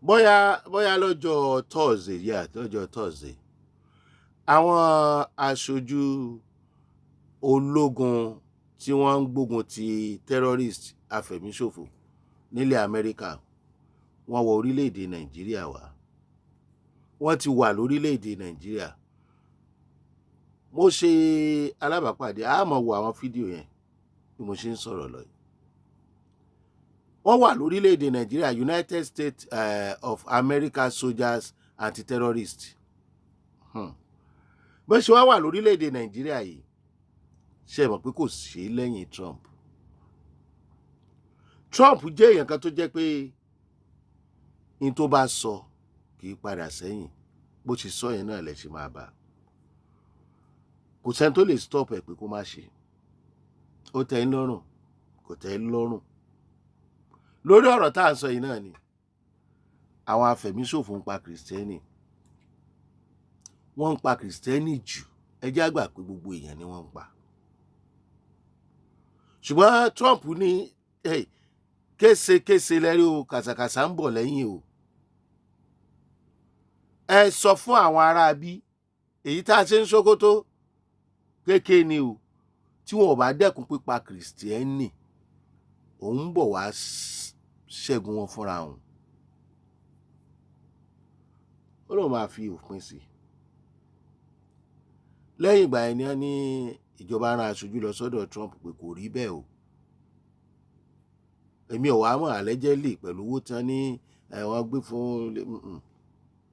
bóyá lọ́jọ́ Thursday lọ́jọ́ Thursday àwọn aṣojú ológun tí wọ́n ń gbógun ti terrorist afẹ̀míṣòfò nílẹ̀ Amẹ́ríkà wọ́n wọ orílẹ̀-èdè Nàìjíríà wá, wọ́n ti wà lórílẹ̀-èdè Nàìjíríà. Mo ṣe alábàápàdé àmọ́ wo àwọn fídíò yẹn bí mo ṣe ń sọ̀rọ̀ lọ yìí. Wọ́n wà lórílẹ̀-èdè Nàìjíríà, United States of America Soldiers Anti-Terrorist. Bó ṣe wá wà lórílẹ̀-èdè Nàìjíríà yìí, ṣe mọ̀ pé kò sí lẹ́yìn Trump. Trump jẹ́ èèyàn kan tó jẹ́ pé in tó bá sọ kì í padà sẹ́yìn, bó ṣe sọ yẹn náà lẹ ṣe máa bá. Kò sẹ́ni tó lè stop ẹ̀ pé kó má ṣe. Ó tẹ́ ẹ́ lọ́rùn, kò tẹ́ ẹ́ lọ́rùn. Lórí ọ̀rọ̀ tá à ń sọ yìí náà ni àwọn afẹ̀míṣòfò ń pa Kìrìsìtẹ́nì. Wọ́n ń pa Kìrìsìtẹ́nì jù. Ẹ jẹ́ á gbà pé gbogbo èèyàn ni wọ́n ń pa. Ṣùgbọ́n Trump ní késekése lẹ́rí o, kàsàkàsà ń bọ̀ lẹ́yìn o. Ẹ sọ fún àwọn ará bí èyí tá a ṣe ń Sókótó kékeré ni o, tí wọn ò bá dẹ́kun pípa Kìrìsìtẹ́nì, òun ń bọ̀ wá ṣẹ́gun wọn fúnra òun. Ó lóun máa fi òpin sí. Lẹ́yìn ìgbà yẹn ni wọ́n ní ìjọba rán aṣojú lọ sọ́dọ̀ Trump pé kò rí bẹ́ẹ̀ o. Èmi ò wá mọ̀ allegedly pẹ̀lú owó tán ní wọ́n gbé fún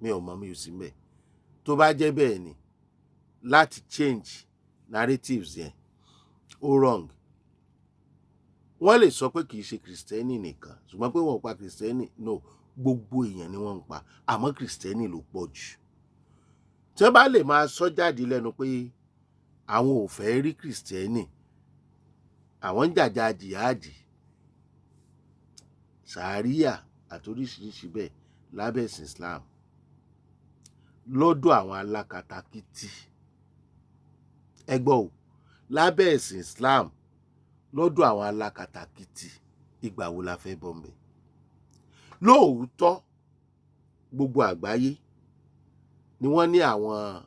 mi ò mọ̀, mi ò sí mbẹ̀. Tó bá jẹ́ bẹ́ẹ̀ ni láti change narratives yẹn ó wrong. Wọ́n lè sọ pé kì í ṣe Kìrìsìtẹ́nì nìkan, ṣùgbọ́n pé wọ́n pa Kìrìsìtẹ́nì no, gbogbo èèyàn ni wọ́n ń pa, àmọ́ Kìrìsìtẹ́nì ló pọ̀ jù. Tí wọ́n bá lè máa sọ jáde lẹ́nu pé àwọn ò fẹ́ rí Kìrìsìtẹ́nì, àwọn ń jàjà jìhádì, sàríà àti oríṣiríṣi bẹ́ẹ̀ lábẹ́ ẹ̀sìn Islam lọ́dọ̀ àwọn alákatakítí. Ẹ gbọ́ o, lábẹ́ ẹ̀sìn Islam lọ́dọ̀ àwọn alákatakítí, ìgbà wo la fẹ́ bọ́ mbẹ̀? Lóòótọ́ gbogbo àgbáyé ni wọ́n ní àwọn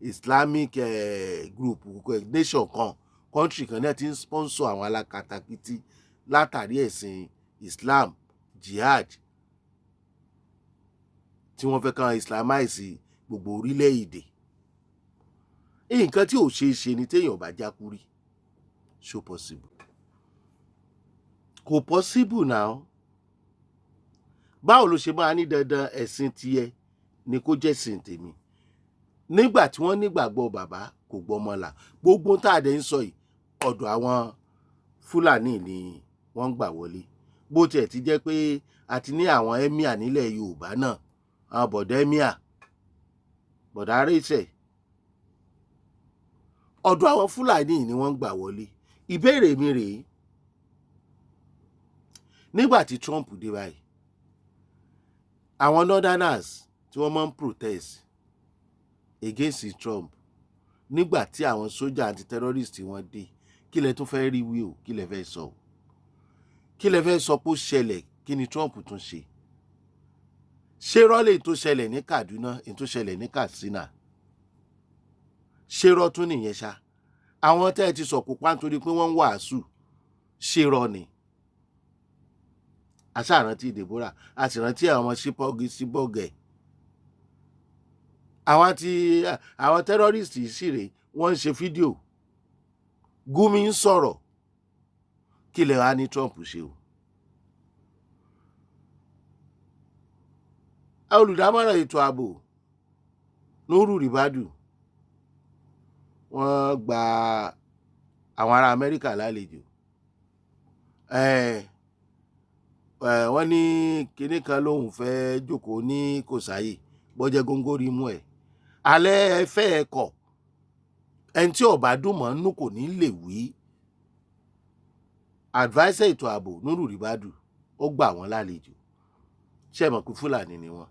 Islamic group nation kan, country kan náà ti ń sponsor àwọn alákatakítí látàrí ẹ̀sìn Islam, jihad, tí wọ́n fẹ́ kàn Islamize gbogbo orílẹ̀-èdè. Nǹkan tí ò ṣeé ṣe ni téèyàn bá jákúrí. So possible? Kò possible now. Báwo ló ṣe máa ní dandan ẹ̀sìn tiẹ̀ ni kó jẹ́ ẹ̀sìn tèmi? Nígbà tí wọ́n nígbàgbọ́ bàbá kò gbọ́mọ là. Gbogbo tá a dẹ̀ ń sọ yìí ọ̀dọ̀ àwọn Fúlàní ni wọ́n ń gbà wọlé. Bó tiẹ̀ ti jẹ́ pé a ti ní àwọn emir nílẹ̀ Yorùbá náà, àwọn bọ̀dá emir, bọ̀dá rẹ́sẹ̀, ọ̀dọ̀ àwọn Fúlàní ni wọ́n ń gbà wọlé. Ìbéèrè mi rèé, nígbà tí Trump dé báyìí, àwọn northerners tí wọ́n máa ń protest against Trump, nígbà tí àwọn sójà anti-terrorist wọ́n dé, kí lẹ tún fẹ́ rí wí o? Kí lẹ fẹ́ sọ? Kí lẹ fẹ́ sọ pé ó ṣẹlẹ̀? Kí ni Trump tún ṣe? Ṣé rọ́lẹ̀ tó ṣẹlẹ̀ ní Kaduna, èyí tó ṣẹlẹ̀ ní Katsina, ṣé rọ́ tún nìyẹn ṣá? Àwọn tẹ́ ẹ ti sọ̀kò pa nítorí pé wọ́n ń wàásù, ṣé rọ́ ni? A ṣàrántí Deborah, a sì rántí àwọn ọmọ síbọ̀gẹ̀. Àwọn terrorist yìí sì rèé, wọ́n ń ṣe fídíò, Gumi ń sọ̀rọ̀. Kí lẹ wá ní Trump ṣe o? Olùdámọ̀ràn ètò ààbò Nuru Ribadu wọ́n gba àwọn ará Amẹ́ríkà lálejò. Wọ́n ní kinní kan lòun fẹ́ jókòó ní kò sáyè, bọ́jẹ́ góńgóri mú ẹ̀. Alẹ́ ẹ fẹ́ ẹ kọ̀, ẹni tí ọ̀bá dùn mọ́ nú kò ní lè wí. Adviser ètò ààbò Nuru Ribadu ó gbà wọ́n lálejò. Ṣé ẹ mọ̀ pé Fúlàní ni wọ́n?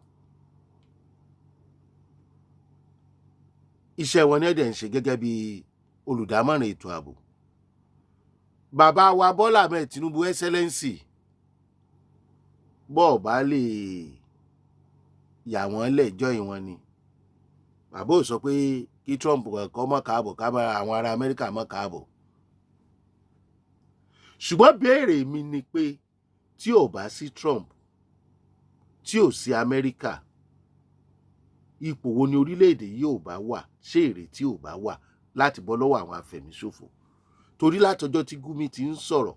Iṣẹ́ wọn ní ẹ̀dẹ̀ ń ṣe gẹ́gẹ́ bí olùdámọ̀ràn ètò ààbò. Bàbá wa Bọ́lá Ahmed Tinubu Excellency, bọ́ọ̀ bá lè yà wọ́n lẹ̀ join wọn ni. Bàbá ò sọ pé kí Trump kọ́ mọ́ káàbọ̀ kábà àwọn ará Amẹ́ríkà mọ́ káàbọ̀. Ṣùgbọ́n béèrè mi ni pé tí ò bá sí Trump, tí ò sí Amẹ́ríkà, ipò wo ni orílẹ̀-èdè yìí ò bá wà, ṣé ìrètí ò bá wà láti bọ́ lọ́wọ́ àwọn afẹ̀míṣòfò? Torí látọjọ́ tí Gumi ti ń sọ̀rọ̀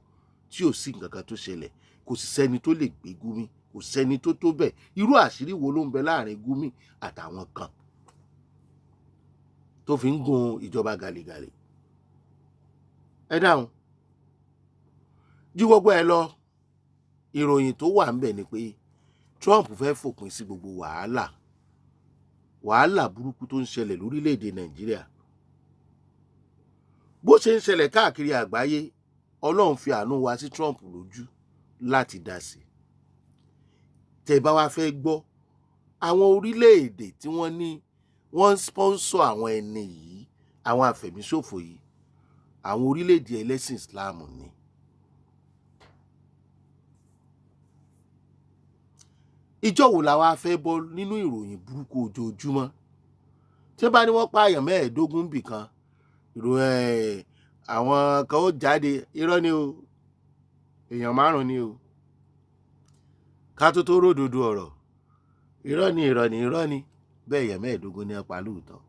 tí ò sí nǹkan kan tó ṣẹlẹ̀, kò sì sẹ́ni tó lè gbé Gumi, kò sẹ́ni tó tó bẹ́ẹ̀. Irú àṣírí wo ló ń bẹ láàrin Gumi àtàwọn kan tó fi ń gun ìjọba gàlégàlé? Ẹ dáhùn. Jú gbogbo ẹ lọ, ìròyìn tó wà ńbẹ̀ ni pé Trump fẹ́ fòpin sí gbogbo wàhálà burúkú tó ń ṣẹlẹ̀ lórílẹ̀‐èdè Nàìjíríà. Bó ṣe ń ṣẹlẹ̀ káàkiri àgbáyé, Ọlọ́run fi àánú wa sí Trump lójú láti dá sí. Tẹ́ bá wá fẹ́ gbọ́, àwọn orílẹ̀‐èdè tí wọ́n ní wọ́n ń sponsor àwọn ẹni yìí, àwọn afẹ̀míṣòfò yìí, àwọn orílẹ̀‐èdè ẹlẹ́sìn Islam ni. Ìjọ́ wo la wá fẹ́ bọ́ nínú ìròyìn burúkú ojoojúmọ́? Tí bá ní wọ́n pààyàn 15 bì kan, àwọn kan ó jáde, irọ́ ni o, èèyàn 5 ni o. Ká tó ródòdó ọ̀rọ̀, irọ́ ni, bẹ́ẹ̀ èèyàn 15 ní apá lóòótọ́.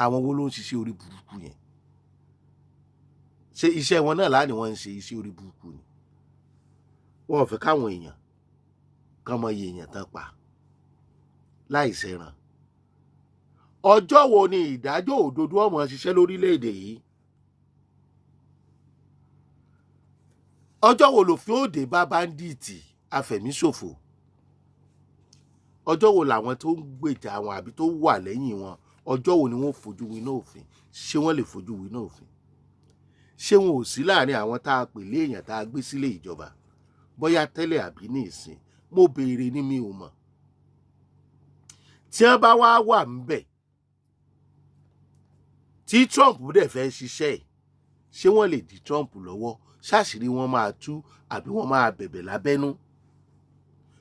Àwọn wo ló ń ṣiṣẹ́ orí burúkú yẹn? Ṣé iṣẹ́ wọn náà láàní wọ́n ń ṣe iṣẹ́ orí burúkú ni? Wọ́n ò fẹ́ káwọn èèyàn kán mọ iye èèyàn tán pa láì ṣẹran. Ọjọ́ wo ni ìdájọ́ òdodo ọmọ ṣiṣẹ́ lórílẹ̀‐èdè yìí? Ọjọ́ wo lòfin ó dé bá báńdíìtì afẹ̀míṣòfò? Ọjọ́ wo làwọn tó ń gbèjà wọn àbí tó wà lẹ́yìn wọn, ọjọ́ wo ni wọ́n fojú winá òfin? Ṣé wọ́n lè fojú winá òfin? Ṣé wọn ò sí láàrin àwọn tá a pè léèyàn tá a gbé sílé ìjọba, bóyá tẹ́lẹ̀ àbí ní ìsìn? Mo béèrè ní, mi ò mọ̀. Tí wọ́n bá wá wà ńbẹ̀ tí Trump dẹ̀ fẹ́ ṣiṣẹ́, ṣé wọ́n lè dí Trump lọ́wọ́? Ṣàṣírí wọn máa tú àbí wọ́n máa bẹ̀bẹ̀ lábẹ́nú?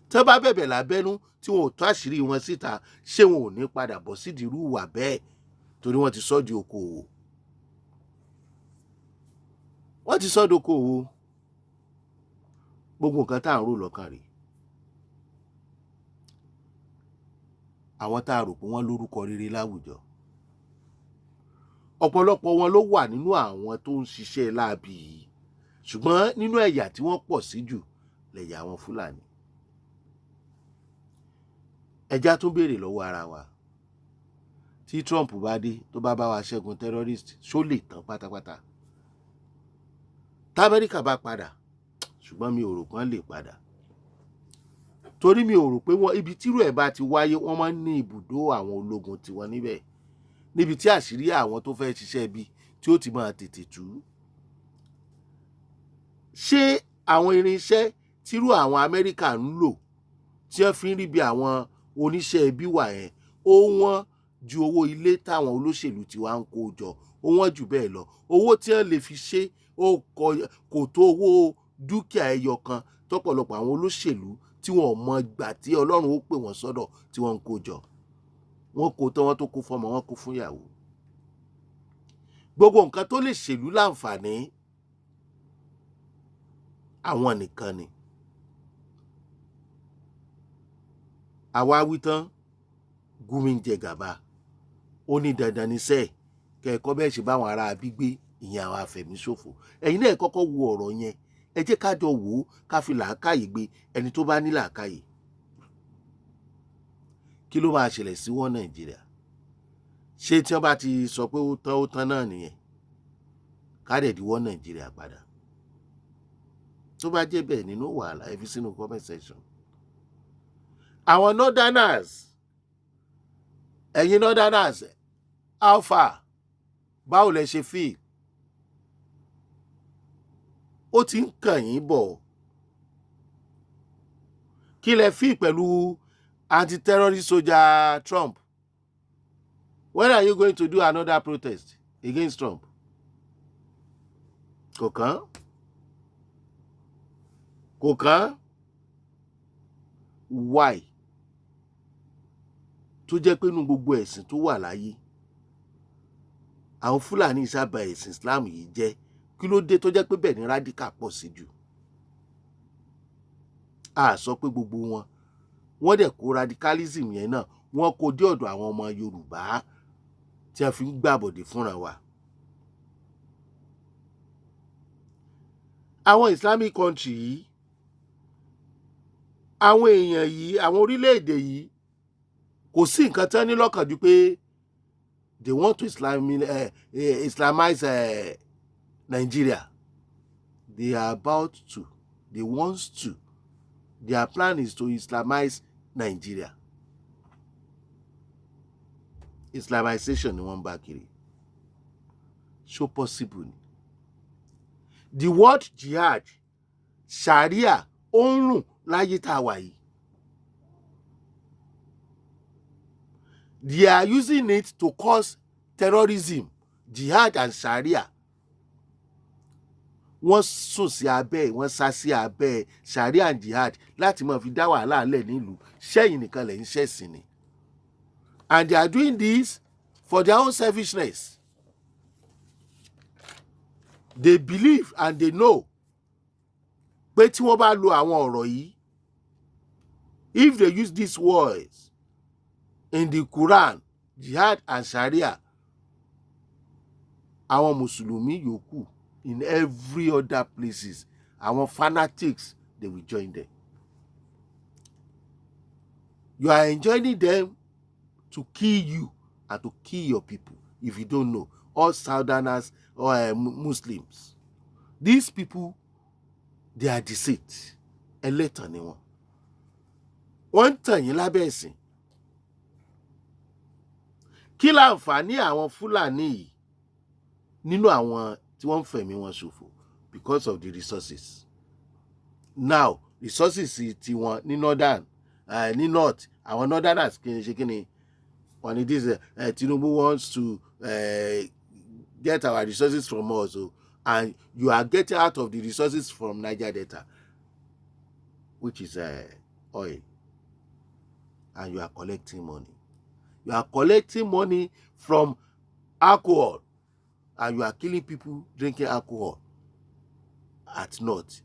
Tí wọ́n bá bẹ̀bẹ̀ lábẹ́nú tí wọn ò tó àṣírí wọn síta, ṣé wọn ò ní padà bọ́ sídìí irú ìwà bẹ́ẹ̀? Torí wọ́n ti sọ́ di okòwò. Wọ́n ti sọ́ di okòwò. Gbogbo nǹkan tá à ń rò lọ́kàn rèé. Àwọn tá a rò pé wọ́n lórúkọ rere láwùjọ, ọ̀pọ̀lọpọ̀ wọn ló wà nínú àwọn tó ń ṣiṣẹ́ láabi yìí, ṣùgbọ́n nínú ẹ̀yà tí wọ́n pọ̀ sí jù lẹ̀yà àwọn Fúlàní. Ẹjá tún béèrè lọ́wọ́ ara wa, tí Trump bá dé tó bá bá wa ṣẹ́gun terrorist, ṣó lè tán pátápátá? T'Amẹ́ríkà bá padà, ṣùgbọ́n mi ò rò pé wọ́n lè padà, torí mi ò rò pé ibi tírú ẹ̀ bá ti wáyé wọ́n máa ń ní ibùdó àwọn ológun tiwọn níbẹ̀, níbi tí àṣírí àwọn tó fẹ́ ṣiṣẹ́ bí tí ó ti máa tètè tú. Ṣé àwọn irinṣẹ́ tírú àwọn Amẹ́ríkà ń lò tí wọ́n fi ń rí bí àwọn oníṣẹ́ ibi wà yẹn, ó wọ́n ju owó ilé táwọn olóṣèlú tiwa ń kó jọ, ó wọ́n jù bẹ́ẹ̀ lọ. Owó tí wọ́n lè fi ṣe kò tó owó dúkìá ẹyọ kan tọ́pọ̀lọpọ̀ àwọn olóṣèlú tí wọn ò mọ ìgbà tí Ọlọ́run ó pè wọ́n sọ́dọ̀ tí wọ́n ń kó jọ. Wọ́n kó tán, wọ́n tó kó fọ́mọ, wọ́n kó fún ìyàwó. Gbogbo nǹkan tó lè ṣèlú láǹfààní, àwọn nìkan ni. Àwa wí tán, Gumi ń jẹ gàba, ó ní dandan ní sẹ́ẹ̀ kẹ́ẹ̀kọ́ bẹ́ẹ̀ ṣe báwọn ará abígbé, ìyẹn àwọn afẹ̀míṣòfò. Ẹ̀yin náà kọ́kọ́ wo ọ̀rọ̀ yẹn, ẹ jẹ́ ká jọ wò ó, ká fi làákàyè gbé, ẹni tó bá ní làákàyè. Kí ló máa ṣẹlẹ̀ sí wọn Nàìjíríà? Ṣé tí wọ́n bá ti sọ pé ó tán náà nìyẹn, ká dẹ̀ díwọ́ Nàìjíríà padà? Tó bá jẹ́ bẹ́ẹ̀, nínú wàhálà, ẹ fi sínú comment section. Àwọn northerners, ẹ̀yin northerners, how far? Báwo lẹ ṣe feel? Ó ti ń kàn yín bọ̀. Kí lẹ feel pẹ̀lú anti-terrorist Soja Trump? When are you going to do another protest against Trump? Kò kàn. why tó jẹ́ pé inú gbogbo ẹ̀sìn tó wà láyé àwọn Fúlàní sábà ẹ̀sìn Islam yìí jẹ́, kí ló dé tó jẹ́ pé bẹ́ẹ̀ ni radical pọ̀ sí jù? A sọ pé gbogbo wọn, wọ́n dẹ̀ kó radicalism yẹn náà wọ́n kó dé ọ̀dọ̀ àwọn ọmọ Yorùbá tí a fi ń gbàbọ̀dè fúnra wa. Àwọn Islamic country yìí, àwọn èèyàn yìí, àwọn orílẹ̀-èdè yìí kò sí nǹkan tán ní lọ́kàn ju pé they want to Islamize Nigeria. They are about to, they want to, their plan is to Islamize Nigeria. Islamization ni wọ́n bá kiri. So possible ni. The word jihad, Sharia, ó ń rùn láyé tá a wà yìí. They are using it to cause terrorism, jihad and Sharia. Wọ́n sùn sí abẹ́, wọ́n sá sí abẹ́ Sharia and jihad láti máa fi dá wàhálà lẹ̀ nílùú. Ṣẹ́yìn nìkan lẹ̀ ń ṣẹ̀sìn ni. And they are doing this for their own selfishness. They believe and they know pé tí wọ́n bá lo àwọn ọ̀rọ̀ yìí, if they use these words in the Quran, jihad and Sharia, àwọn Mùsùlùmí yòókù in every other places, àwọn fanatics, they will join them. You are enjoining them to kill you and to kill your people. If you don't know, all Southerners or Muslims, these people, they are deceit. Ẹlẹ́tàn ni wọ́n. Wọ́n ń tàn yín lábẹ́ ẹ̀sìn. Kí láǹfààní àwọn Fúlàní yìí nínú àwọn tí wọ́n ń fẹ̀mí wọn ṣòfò because of the resources. Now, resources ti wọn ní northern, ní north, àwọn northerners kì í ṣe kí ni, when it is Tinubu wants to get our resources from us, and you are getting out of the resources from Niger Delta, which is oil, and you are collecting money. You are collecting money from alcohol, and you are killing people drinking alcohol at north.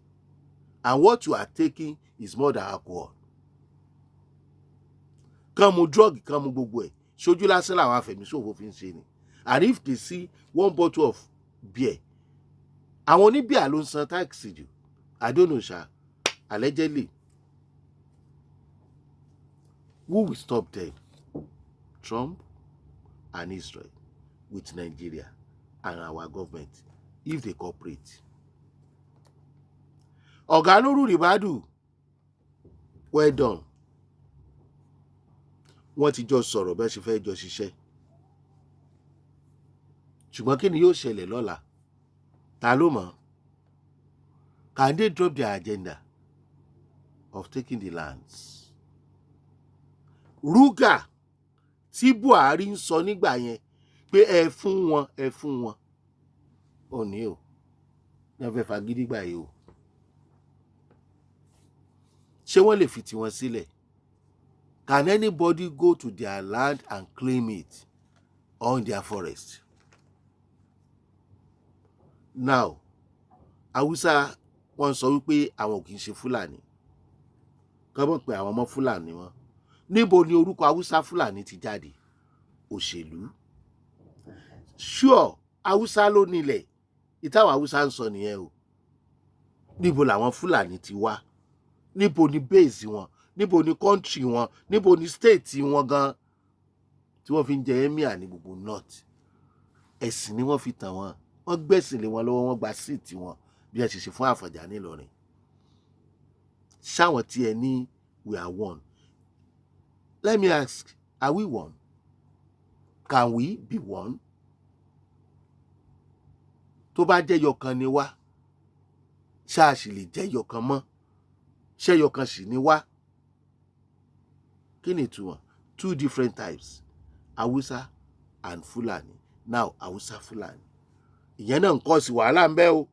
And what you are taking is more than alcohol. Kàn mú drug, kàn mú gbogbo ẹ̀. Ṣojú lásán làwọn afẹ̀míṣòfò fi ń ṣe ni. And if they see one bottle of beer, àwọn oníbíà ló ń san tax jù. I don't know, sha. Allegedly. Who will stop them? Trump and Israel with Nigeria and our government if they cooperate. Ọ̀gá Nuru Ribadu, well done. Wọ́n ti jọ sọ̀rọ̀ bẹ́ẹ̀ ṣe fẹ́ jọ ṣiṣẹ́. Ṣùgbọ́n kí ni yóò ṣẹlẹ̀ lọ́la? Ta ló mọ̀? Can they drop their agenda of taking the lands? Ruga tí Buhari ń sọ nígbà yẹn pé ẹ fún wọn. Ò ní o. Ní wọ́n fẹ́ fagídí gbà yìí o. Ṣé wọ́n lè fi tiwọn sílẹ̀? Can anybody go to their land and claim it or in their forest? Now, Hausa wọ́n sọ wípé àwọn kì í ṣe Fúlàní. Kọ́mọ̀ pé àwọn ọmọ Fúlàní wọn. Níbo ni orúkọ Hausa Fúlàní ti jáde? Òṣèlú. Sure, Hausa ló nílẹ̀. Ìtàwọn Hausa ń sọ nìyẹn o. Níbo làwọn Fúlàní ti wá? Níbo ni base wọn? Níbo ni country wọn? Níbo ni state wọn gan? Tí wọ́n fi ń jẹ emir ní gbogbo north. Ẹ̀sìn ni wọ́n fi tàn wọ́n. Wọ́n gbẹ̀sìn lé wọn lọ́wọ́, wọ́n gba seat wọn bí ẹ ṣe ṣe fún Àfọ̀njá nílọrin. Ṣáwọn tí ẹ ní we are one. Let me ask, are we one? Can we be one? Tó bá jẹ́ yọkan ni wá, ṣáà sì lè jẹ́ yọkan mọ́. Ṣé yọkan sì ni wá? Kí ni ìtumọ̀? Two different types, Hausa and Fulani. Now, Hausa Fulani. Ìyẹn náà ń kọ́ sí wàhálà ń bẹ o.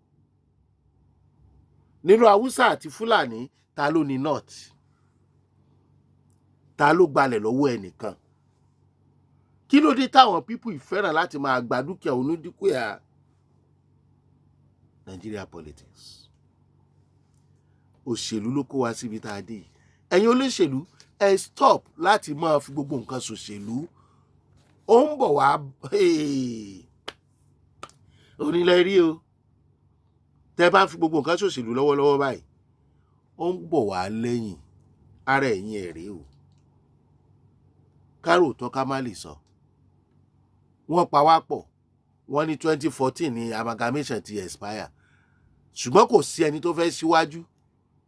Nínú Hausa àti Fulani, ta ló ní north? ta ló gbalẹ̀ lọ́wọ́ ẹnìkan? Kí ló dé táwọn pípù ìfẹ́ràn láti máa gba dúkìá onídúkìá? Nigeria politics. Òṣèlú ló kó wa síbi tá a dé yìí. Ẹ̀yin olóṣèlú ẹ stop láti máa fi gbogbo nǹkan ṣòṣèlú. Ó ń bọ̀ wá onílẹ̀ rí o. Tẹ́ bá fi gbogbo nǹkan ṣòṣèlú lọ́wọ́lọ́wọ́ báyìí, ó ń bọ̀ wá lẹ́yìn. Ara ẹ̀yìn ẹ̀ rèé o. Kárò tọ́ ká má lè sọ. Wọ́n pa wá pọ̀. Wọ́n ní 2014 ní amalgamation ti expire. Ṣùgbọ́n kò sí ẹni tó fẹ́ síwájú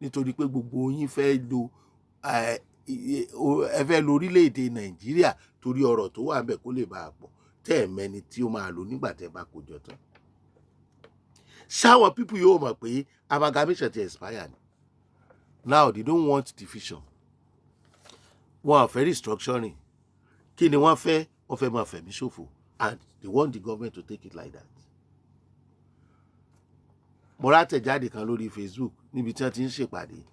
nítorí pé gbogbo yín fẹ́ lo ẹ fẹ́ lo orílẹ̀-èdè Nàìjíríà torí ọrọ̀ tó wà ńbẹ̀ kó lè bá a pọ̀. Tẹ́ ẹ̀ mẹ́ni tí ó máa lò nígbà tẹ́ bá kó jọ tán. Ṣáwọn people yóò mọ̀ pé amalgamation ti expire ni. Now they don't want division. Wọ́n á fẹ́ restructuring. Kí ni wọ́n fẹ́? Wọ́n fẹ́ máa fẹ̀mí ṣòfò. And they want the government to take it like that. Mo rá tẹ̀jáde kan lórí Facebook níbi tí wọ́n ti ń ṣèpàdé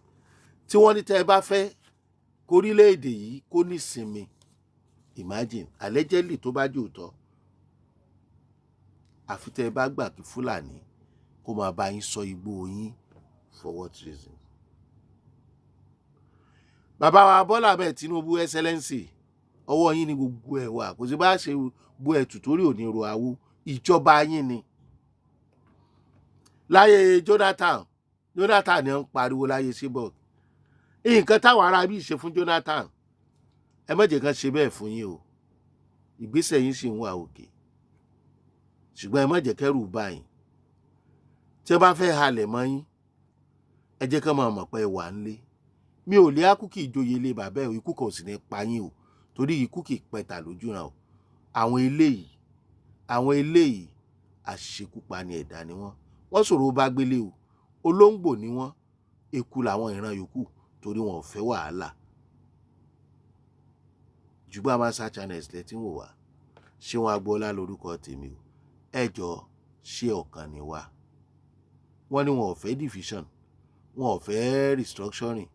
tí wọ́n ní tẹ́ ẹ bá fẹ́ kórílẹ̀-èdè yìí kó ní ìsinmi. Imagine allegedly tó bá jòótọ́ àfi tẹ́ ẹ bá gbà kí Fúlàní kó máa bá yín sọ igbó yín for what reason? Bàbá wa Bọ́lá Ahmed Tinubu Excellency, ọwọ́ yín ni gbogbo ẹ̀ wà. Kò sí bá ṣe bó ẹ̀tù torí òní ro àwo. Ìjọba yín ni. Láyé Jonathan ni ń pariwo láyé Seaborg. Nǹkan táwọn ará bí ṣe fún Jonathan, ẹ má jẹ́ kán ṣe bẹ́ẹ̀ fún yín o. Ìgbésẹ̀ yín sì ń wà òkè. Ṣùgbọ́n ẹ má jẹ́ kẹ́rù bá yín. Tí ẹ bá fẹ́ halẹ̀ mọ́ yín, ẹ jẹ́ kán máa mọ̀ pé ẹ wà ńlé. Mi ò lè ákúkì ìjòyè ilé bàbá ẹ̀, ikú kan ò sì ní pa yín o. Torí ikú kì í pẹ̀tà lójúran o. Àwọn eléyìí àṣekúpani ẹ̀dá ni wọ́n. Wọ́n ṣòro bá gbélé o. Olóńgbò ni wọ́n. Eku làwọn ìran yòókù torí wọn ò fẹ́ wàhálà. Jùgbọ́n Amasa Channels lẹ tí ń wò wá. Ṣéun Agboola lórúkọ tèmi o. Ẹ jọ̀ọ́ ṣé ọ̀kan ni wá. Wọ́n ní wọn ò fẹ́ division. Wọn ò fẹ́ restructuring.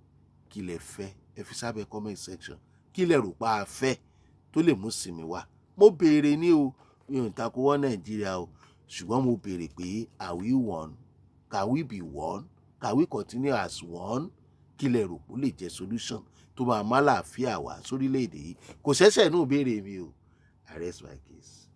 Kí lẹ fẹ́? Ẹ fi sábẹ́ comment section. Kí lẹ rò pa afẹ́ tó lè mú sinmi wá? Mo béèrè ní o. Mi ò takò wọ́n Nàìjíríà o. Ṣùgbọ́n mo béèrè pé are we one? Can we be one? Can we continue as one? Kí lẹ rò pé ó lè jẹ́ solution tó máa má láàfíà wá sórílẹ̀-èdè yìí? Kò ṣẹ̀ṣẹ̀ nù béèrè mi o. I rest my case.